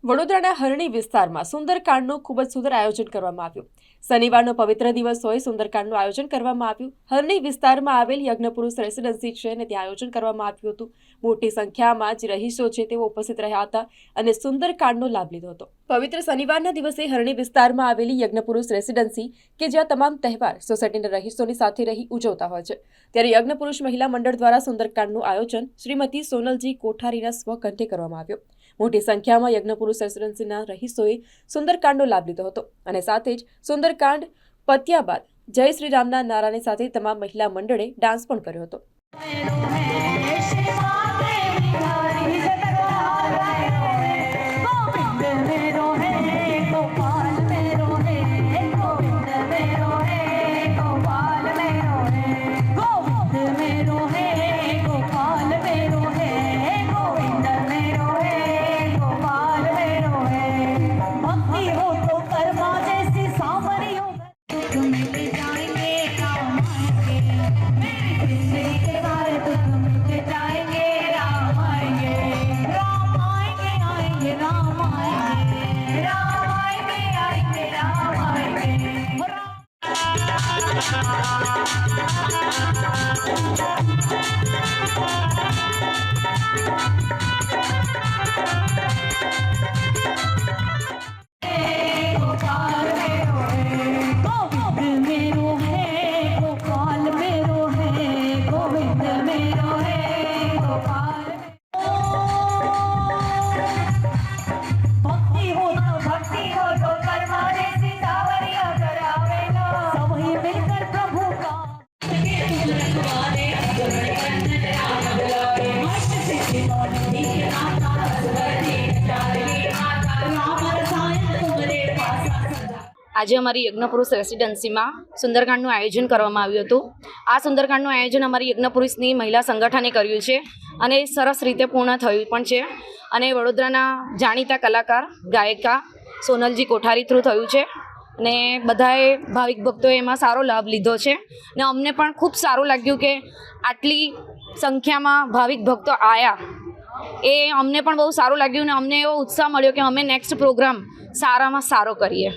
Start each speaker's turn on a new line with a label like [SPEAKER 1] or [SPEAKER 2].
[SPEAKER 1] વડોદરાના હરણી વિસ્તારમાં સુંદરકાંડનું ખૂબ જ સુંદર આયોજન કરવામાં આવ્યું। શનિવારનો પવિત્ર દિવસ હોય સુંદરકાંડનું આયોજન કરવામાં આવ્યું। હરણી વિસ્તારમાં આવેલ યજ્ઞપુરુષ રેસિડેન્સી છે અને ત્યાં આયોજન કરવામાં આવ્યું હતું। મોટી સંખ્યામાં જે રહીશો છે તેઓ ઉપસ્થિત રહ્યા હતા અને સુંદરકાંડનો લાભ લીધો હતો। પવિત્ર શનિવારના દિવસે હરણી વિસ્તારમાં આવેલી યજ્ઞપુરુષ રેસિડેન્સી કે જ્યાં તમામ તહેવાર સોસાયટીના રહીશોની સાથે રહી ઉજવતા હોય છે, ત્યારે યજ્ઞપુરુષ મહિલા મંડળ દ્વારા સુંદરકાંડનું આયોજન શ્રીમતી સોનલજી કોઠારીના સ્વકંઠે કરવામાં આવ્યું। મોટી સંખ્યામાં યજ્ઞપુરુષ રેસિડેન્સીના રહીશોએ સુંદરકાંડનો લાભ લીધો હતો અને સાથે જ સુંદરકાંડ પત્યા બાદ જય શ્રી રામના નારાની સાથે તમામ મહિલા મંડળે ડાન્સ પણ કર્યો હતો।
[SPEAKER 2] આજે અમારી યજ્ઞપુરુષ રેસિડેન્સીમાં સુંદરકાંડનું આયોજન કરવામાં આવ્યું હતું। આ સુંદરકાંડનું આયોજન અમારી યજ્ઞપુરુષની મહિલા સંગઠને કર્યું છે અને સરસ રીતે પૂર્ણ થયું પણ છે અને વડોદરાના જાણીતા કલાકાર ગાયિકા સોનલજી કોઠારી થ્રુ થયું છે અને બધાએ ભાવિક ભક્તોએ એમાં સારો લાભ લીધો છે ને અમને પણ ખૂબ સારું લાગ્યું કે આટલી સંખ્યામાં ભાવિક ભક્તો આવ્યા, એ અમને પણ બહુ સારું લાગ્યું ને અમને એવો ઉત્સાહ મળ્યો કે અમે નેક્સ્ટ પ્રોગ્રામ સારામાં સારો કરીએ।